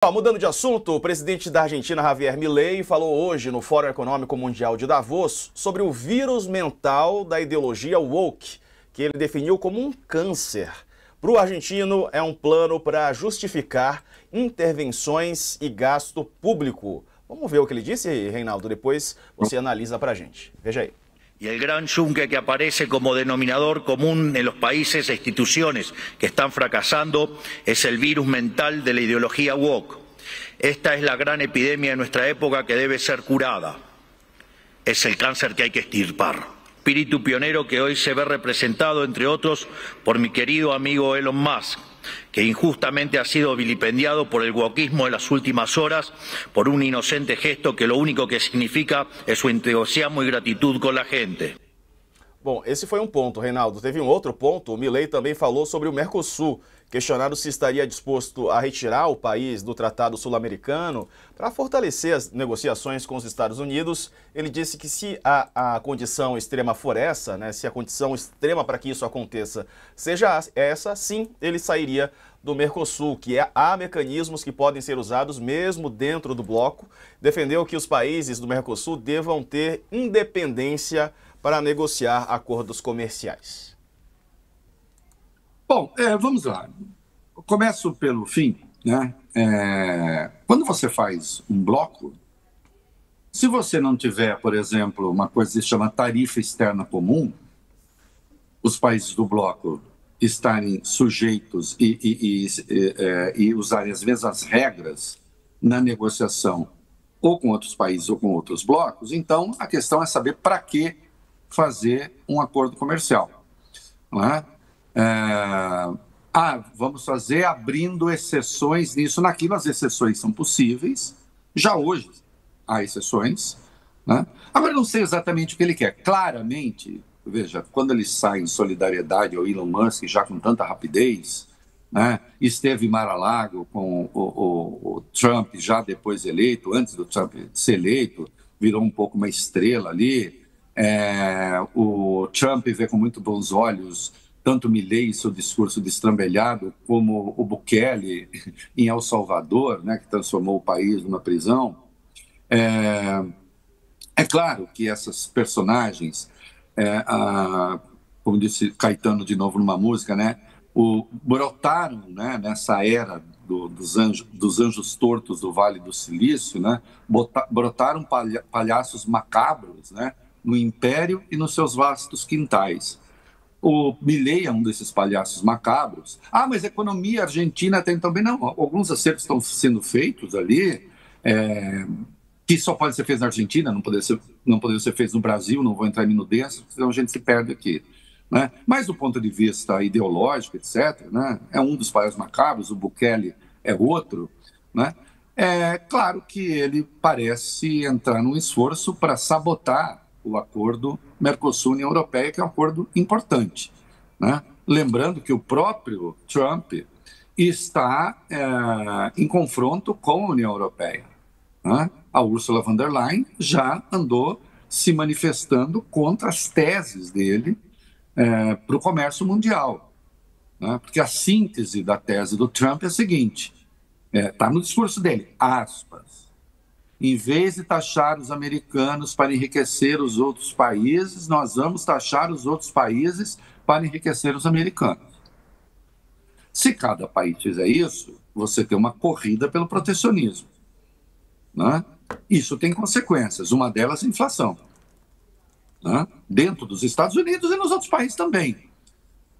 Mudando de assunto, o presidente da Argentina, Javier Milei, falou hoje no Fórum Econômico Mundial de Davos sobre o vírus mental da ideologia woke, que ele definiu como um câncer. Para o argentino, é um plano para justificar intervenções e gasto público. Vamos ver o que ele disse, Reinaldo, depois você analisa para a gente. Veja aí. Y el gran yunque que aparece como denominador común en los países e instituciones que están fracasando es el virus mental de la ideología woke. Esta es la gran epidemia de nuestra época que debe ser curada. Es el cáncer que hay que extirpar. Espíritu pionero que hoy se ve representado, entre otros, por mi querido amigo Elon Musk, que injustamente ha sido vilipendiado por el wokismo de las últimas horas por un inocente gesto que lo único que significa es su entusiasmo y gratitud con la gente. Bom, esse foi um ponto, Reinaldo. Teve um outro ponto. O Milei também falou sobre o Mercosul, questionado se estaria disposto a retirar o país do Tratado Sul-Americano para fortalecer as negociações com os Estados Unidos. Ele disse que se a condição extrema for essa, né, se a condição extrema para que isso aconteça seja essa, sim, ele sairia do Mercosul, que há mecanismos que podem ser usados mesmo dentro do bloco. Defendeu que os países do Mercosul devam ter independência para negociar acordos comerciais. Bom, vamos lá. Começo pelo fim, né? Quando você faz um bloco, se você não tiver, por exemplo, uma coisa que se chama tarifa externa comum, os países do bloco estarem sujeitos e usarem as mesmas regras na negociação ou com outros países ou com outros blocos, então a questão é saber para que fazer um acordo comercial. Não é? Vamos fazer abrindo exceções nisso, naquilo. As exceções são possíveis, já hoje há exceções, né? Agora, não sei exatamente o que ele quer. Claramente, veja, quando ele sai em solidariedade ao Elon Musk, já com tanta rapidez, né? Esteve em Mar-a-Lago com o Trump, já depois eleito, antes do Trump ser eleito, virou um pouco uma estrela ali. O Trump vê com muito bons olhos tanto Milei, seu discurso destrambelhado, como o Bukele em El Salvador, né, que transformou o país numa prisão. É claro que essas personagens, como disse Caetano de novo numa música, né, brotaram, né, nessa era dos anjos tortos do Vale do Silício, né, brotaram palhaços macabros, né, no império e nos seus vastos quintais. O Milei é um desses palhaços macabros. Mas a economia argentina tem também, não. Alguns acertos estão sendo feitos ali, que só pode ser feito na Argentina, não poderia ser feito no Brasil, não vou entrar em nudez, senão a gente se perde aqui, né? Mas do ponto de vista ideológico, etc., né, é um dos palhaços macabros, o Bukele é outro, né? É claro que ele parece entrar num esforço para sabotar o acordo Mercosul-União Europeia, que é um acordo importante, né? Lembrando que o próprio Trump está em confronto com a União Europeia, né? A Ursula von der Leyen já andou se manifestando contra as teses dele para o comércio mundial, né? Porque a síntese da tese do Trump é a seguinte, está no discurso dele, aspas, em vez de taxar os americanos para enriquecer os outros países, nós vamos taxar os outros países para enriquecer os americanos. Se cada país fizer isso, você tem uma corrida pelo protecionismo, né? Isso tem consequências, uma delas é a inflação, né? Dentro dos Estados Unidos e nos outros países também,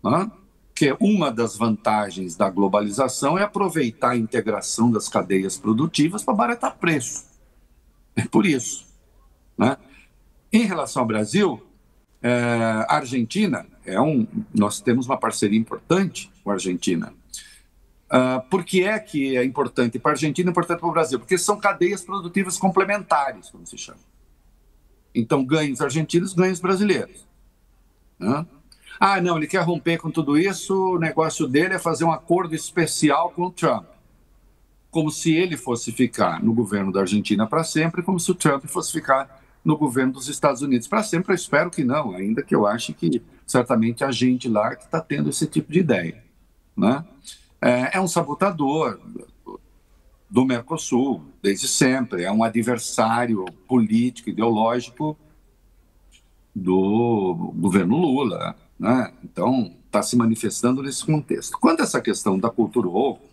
né? Que uma das vantagens da globalização é aproveitar a integração das cadeias produtivas para baratar preço. É por isso, né? Em relação ao Brasil, a Argentina nós temos uma parceria importante com a Argentina. Por que é importante para a Argentina e importante para o Brasil? Porque são cadeias produtivas complementares, como se chama. Então, ganhos argentinos, ganhos brasileiros, né? Não, ele quer romper com tudo isso, o negócio dele é fazer um acordo especial com o Trump. Como se ele fosse ficar no governo da Argentina para sempre, como se o Trump fosse ficar no governo dos Estados Unidos para sempre. Eu espero que não, ainda que eu ache que certamente a gente lá que está tendo esse tipo de ideia, né? É um sabotador. do Mercosul, desde sempre. É um adversário político, ideológico do governo Lula, né? Então, está se manifestando nesse contexto. Quanto a essa questão da cultura woke,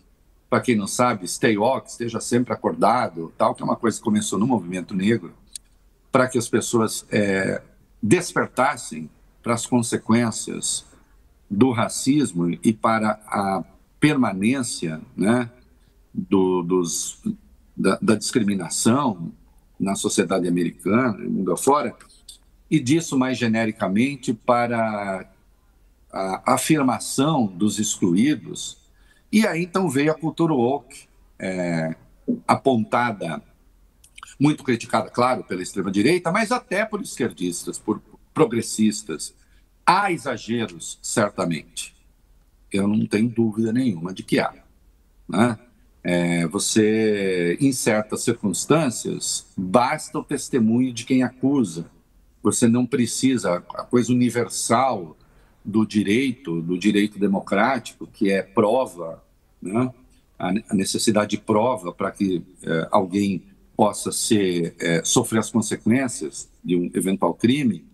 para quem não sabe, stay woke, esteja sempre acordado, tal, que é uma coisa que começou no movimento negro, para que as pessoas despertassem para as consequências do racismo e para a permanência, né, da discriminação na sociedade americana e mundo afora, e disso mais genericamente para a afirmação dos excluídos. E aí então veio a cultura woke, apontada, muito criticada, claro, pela extrema-direita, mas até por esquerdistas, por progressistas. Há exageros, certamente. Eu não tenho dúvida nenhuma de que há, né? Você, em certas circunstâncias, basta o testemunho de quem acusa. Você não precisa, a coisa universal do direito democrático, que é prova, né? A necessidade de prova para que alguém possa sofrer as consequências de um eventual crime,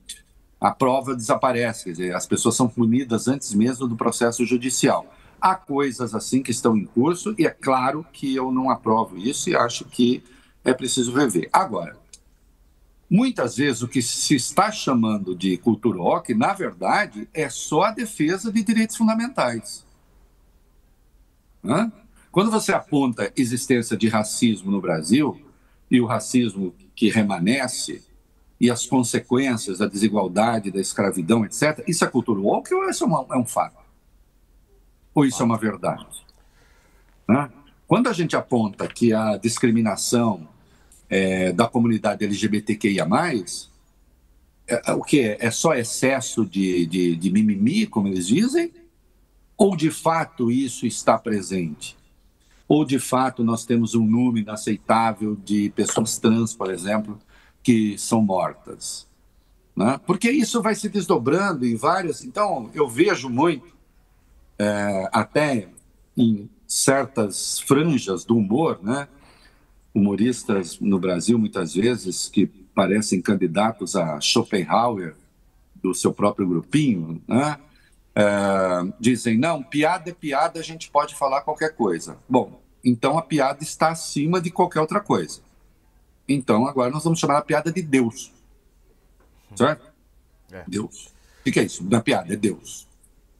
a prova desaparece, quer dizer, as pessoas são punidas antes mesmo do processo judicial. Há coisas assim que estão em curso e é claro que eu não aprovo isso e acho que é preciso rever. Agora, muitas vezes o que se está chamando de cultura woke, na verdade, é só a defesa de direitos fundamentais. Quando você aponta a existência de racismo no Brasil e o racismo que remanesce e as consequências da desigualdade, da escravidão, etc., isso é cultura woke ou isso é um fato? Ou isso é uma verdade? Quando a gente aponta que a discriminação da comunidade LGBTQIA+, o que é só excesso de mimimi, como eles dizem? Ou de fato isso está presente? Ou de fato nós temos um número inaceitável de pessoas trans, por exemplo, que são mortas, né? Porque isso vai se desdobrando em várias... Então, eu vejo muito, até em certas franjas do humor, né? Humoristas no Brasil, muitas vezes, que parecem candidatos a Schopenhauer, do seu próprio grupinho, né? Dizem, não, piada é piada, a gente pode falar qualquer coisa. Bom, então a piada está acima de qualquer outra coisa. Então, agora nós vamos chamar a piada de Deus. Certo? Deus. O que é isso? Na piada é Deus.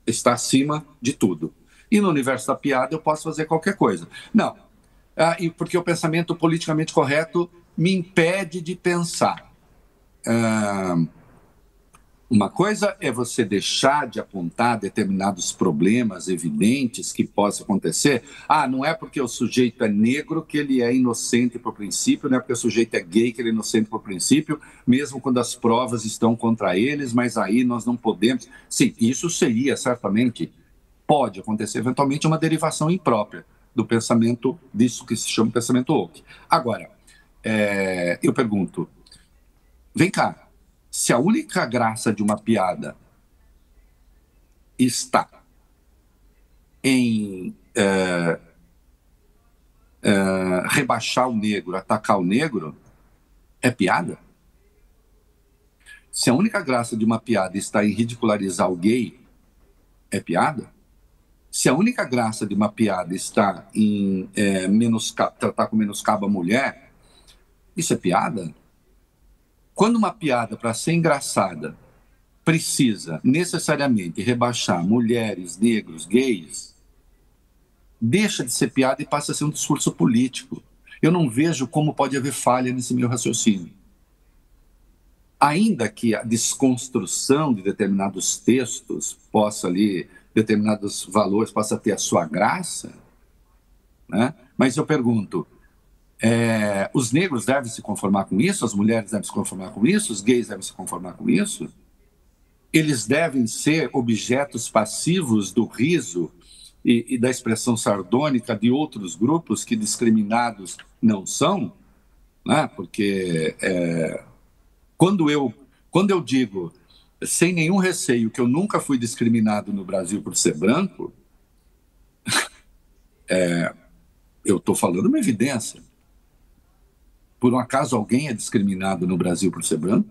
Está acima de tudo. E no universo da piada eu posso fazer qualquer coisa. Não. Porque o pensamento politicamente correto me impede de pensar. Uma coisa é você deixar de apontar determinados problemas evidentes que possam acontecer. Não é porque o sujeito é negro que ele é inocente por princípio, não é porque o sujeito é gay que ele é inocente por princípio, mesmo quando as provas estão contra eles, mas aí nós não podemos... Sim, isso seria, certamente, pode acontecer eventualmente uma derivação imprópria do pensamento, disso que se chama pensamento woke. Agora, eu pergunto, vem cá, se a única graça de uma piada está em rebaixar o negro, atacar o negro, é piada? Se a única graça de uma piada está em ridicularizar o gay, é piada? Se a única graça de uma piada está em tratar com menoscabo a mulher, isso é piada? Quando uma piada, para ser engraçada, precisa necessariamente rebaixar mulheres, negros, gays, deixa de ser piada e passa a ser um discurso político. Eu não vejo como pode haver falha nesse meu raciocínio. Ainda que a desconstrução de determinados textos possa ali, determinados valores possa ter a sua graça, né? Mas eu pergunto, os negros devem se conformar com isso, as mulheres devem se conformar com isso, os gays devem se conformar com isso? Eles devem ser objetos passivos do riso e da expressão sardônica de outros grupos que discriminados não são, né? Porque quando eu digo sem nenhum receio que eu nunca fui discriminado no Brasil por ser branco, Eu estou falando uma evidência. Por um acaso alguém é discriminado no Brasil por ser branco?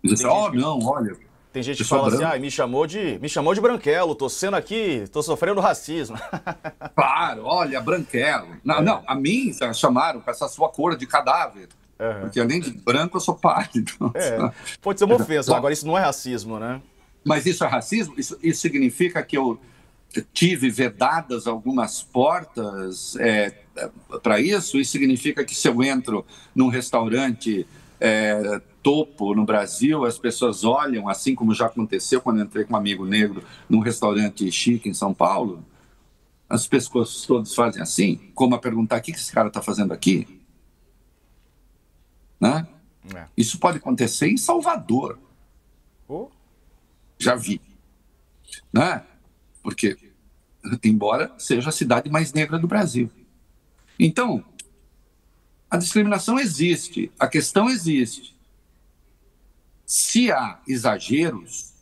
Diz assim, não, olha... Tem gente que fala assim, me chamou de branquelo, tô sendo aqui, tô sofrendo racismo. Claro, olha, branquelo. Não, a mim chamaram com essa sua cor de cadáver. Porque além de branco, eu sou pálido. Pode ser uma ofensa, agora isso não é racismo, né? Mas isso é racismo? Isso significa que eu tive vedadas algumas portas para isso? Isso significa que se eu entro num restaurante topo no Brasil, as pessoas olham, assim como já aconteceu quando eu entrei com um amigo negro num restaurante chique em São Paulo, as pessoas todas fazem assim, como a perguntar, o que esse cara está fazendo aqui? Né? Isso pode acontecer em Salvador. Já vi. Né? Porque, embora seja a cidade mais negra do Brasil. Então, a discriminação existe, a questão existe. Se há exageros,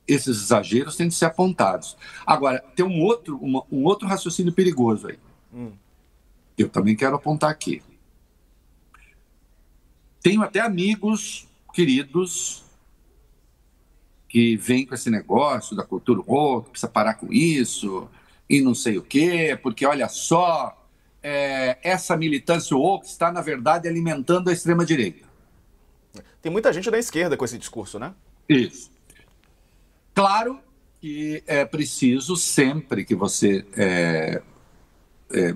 esses exageros têm de ser apontados. Agora, tem um outro raciocínio perigoso aí. Eu também quero apontar aqui. Tenho até amigos queridos que vêm com esse negócio da cultura woke, precisa parar com isso, e não sei o quê, porque olha só, essa militância woke está, na verdade, alimentando a extrema-direita. Tem muita gente da esquerda com esse discurso, né? Isso. Claro que é preciso, sempre que você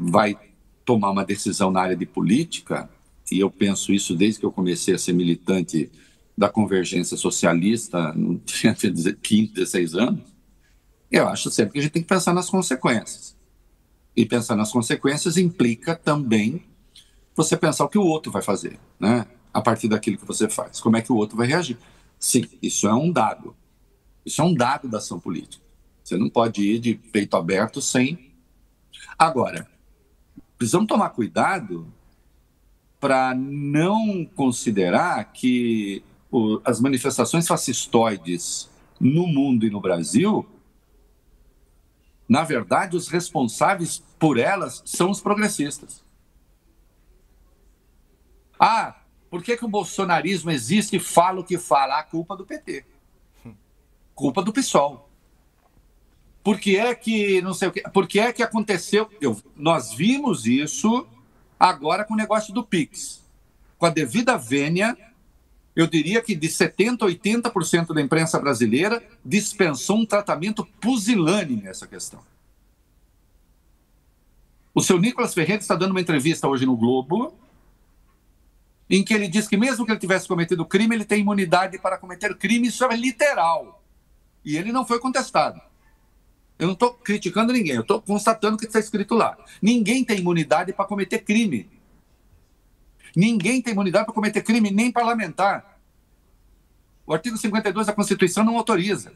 vai tomar uma decisão na área de política, e eu penso isso desde que eu comecei a ser militante da Convergência Socialista, não tinha 15, 16 anos, eu acho sempre que a gente tem que pensar nas consequências. E pensar nas consequências implica também você pensar o que o outro vai fazer, né? A partir daquilo que você faz. Como é que o outro vai reagir? Sim, isso é um dado. Isso é um dado da ação política. Você não pode ir de peito aberto sem... Agora, precisamos tomar cuidado para não considerar que as manifestações fascistoides no mundo e no Brasil, na verdade, os responsáveis por elas são os progressistas. Por que o bolsonarismo existe e fala o que fala? A culpa do PT. Culpa do PSOL. Por que é que, não sei o quê, por que é que aconteceu? Nós vimos isso agora com o negócio do Pix. Com a devida vênia, eu diria que de 70% a 80% da imprensa brasileira dispensou um tratamento pusilânime nessa questão. O seu Nicolas Ferreira está dando uma entrevista hoje no Globo, em que ele diz que mesmo que ele tivesse cometido crime, ele tem imunidade para cometer crime, isso é literal. E ele não foi contestado. Eu não estou criticando ninguém, eu estou constatando o que está escrito lá. Ninguém tem imunidade para cometer crime. Ninguém tem imunidade para cometer crime, nem parlamentar. O artigo 52 da Constituição não autoriza.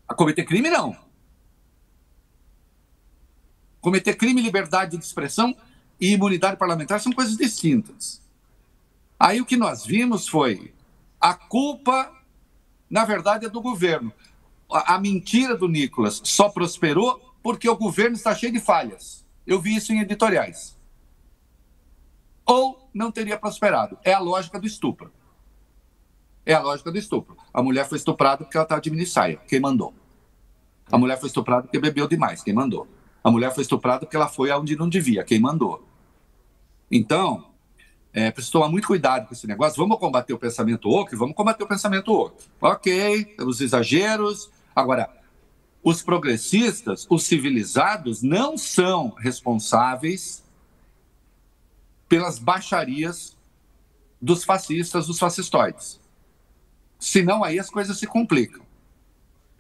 A cometer crime, não. Cometer crime, liberdade de expressão e imunidade parlamentar são coisas distintas. Aí o que nós vimos foi a culpa, na verdade, é do governo. A mentira do Nicolas só prosperou porque o governo está cheio de falhas. Eu vi isso em editoriais. Ou não teria prosperado. É a lógica do estupro. É a lógica do estupro. A mulher foi estuprada porque ela estava de minissaia. Quem mandou? A mulher foi estuprada porque bebeu demais. Quem mandou? A mulher foi estuprada porque ela foi aonde não devia. Quem mandou? Então, precisa tomar muito cuidado com esse negócio. Vamos combater o pensamento woke? Vamos combater o pensamento woke. Ok, os exageros. Agora, os progressistas, os civilizados, não são responsáveis pelas baixarias dos fascistas, dos fascistoides. Senão aí as coisas se complicam.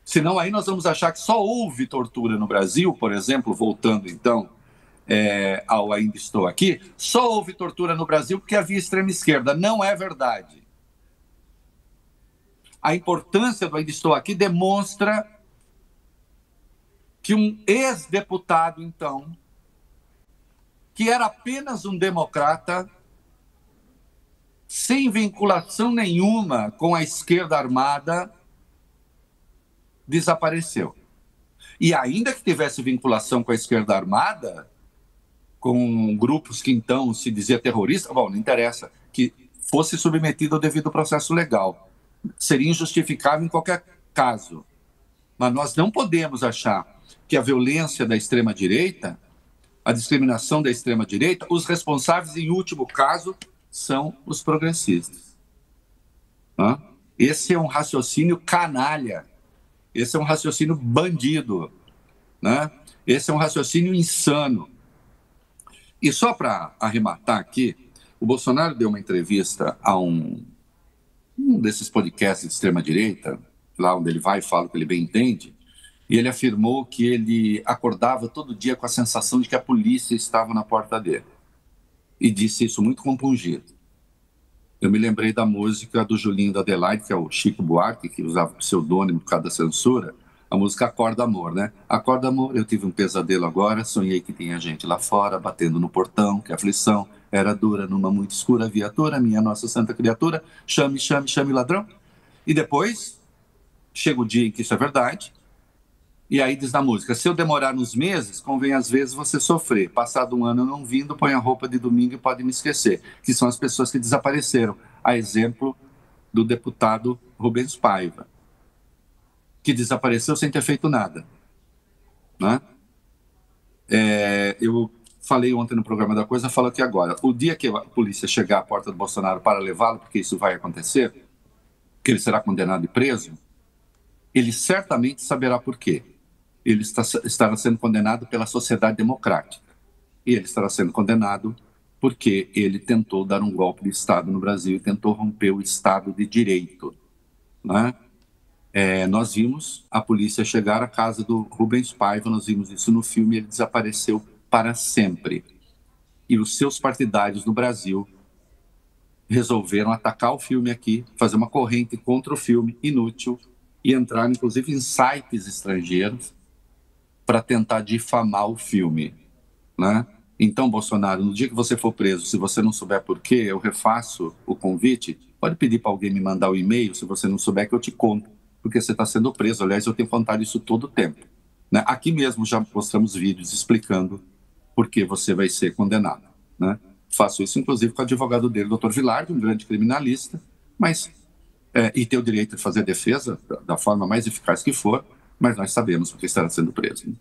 Senão aí nós vamos achar que só houve tortura no Brasil, por exemplo, voltando então ao Ainda Estou Aqui, só houve tortura no Brasil porque havia extrema esquerda. Não é verdade. A importância do Ainda Estou Aqui demonstra que um ex-deputado, então, que era apenas um democrata, sem vinculação nenhuma com a esquerda armada, desapareceu. E ainda que tivesse vinculação com a esquerda armada, com grupos que então se dizia terrorista, bom, não interessa, que fosse submetido ao devido processo legal. Seria injustificável em qualquer caso. Mas nós não podemos achar que a violência da extrema-direita, a discriminação da extrema-direita, os responsáveis, em último caso, são os progressistas. Esse é um raciocínio canalha, esse é um raciocínio bandido, né? Esse é um raciocínio insano. E só para arrematar aqui, o Bolsonaro deu uma entrevista a um desses podcasts de extrema-direita, lá onde ele vai e fala o que ele bem entende, e ele afirmou que ele acordava todo dia com a sensação de que a polícia estava na porta dele. E disse isso muito compungido. Eu me lembrei da música do Julinho da Adelaide, que é o Chico Buarque, que usava pseudônimo por causa da censura, a música Acorda Amor, né? Acorda Amor, eu tive um pesadelo agora, sonhei que tinha gente lá fora, batendo no portão, que a aflição era dura numa muito escura viatura, minha nossa santa criatura, chame, chame, chame ladrão. E depois, chega o dia em que isso é verdade, e aí diz na música, se eu demorar uns meses, convém às vezes você sofrer. Passado um ano eu não vindo, põe a roupa de domingo e pode me esquecer. Que são as pessoas que desapareceram. A exemplo do deputado Rubens Paiva, que desapareceu sem ter feito nada. Né? Eu falei ontem no programa da Coisa, falo aqui agora. O dia que a polícia chegar à porta do Bolsonaro para levá-lo, porque isso vai acontecer, que ele será condenado e preso, ele certamente saberá por quê. Ele estará sendo condenado pela sociedade democrática. E ele estará sendo condenado porque ele tentou dar um golpe de Estado no Brasil e tentou romper o Estado de Direito. Né? Nós vimos a polícia chegar à casa do Rubens Paiva, nós vimos isso no filme, ele desapareceu para sempre. E os seus partidários no Brasil resolveram atacar o filme aqui, fazer uma corrente contra o filme, inútil, e entrar, inclusive, em sites estrangeiros para tentar difamar o filme, né? Então, Bolsonaro, no dia que você for preso, se você não souber por quê, eu refaço o convite, pode pedir para alguém me mandar o e-mail, se você não souber, que eu te conto, porque você está sendo preso. Aliás, eu tenho contado isso todo o tempo. Né? Aqui mesmo já mostramos vídeos explicando por que você vai ser condenado. Né? Faço isso, inclusive, com o advogado dele, Dr. Vilardi, um grande criminalista, mas, e tem o direito de fazer a defesa da forma mais eficaz que for, mas nós sabemos porque estará sendo preso.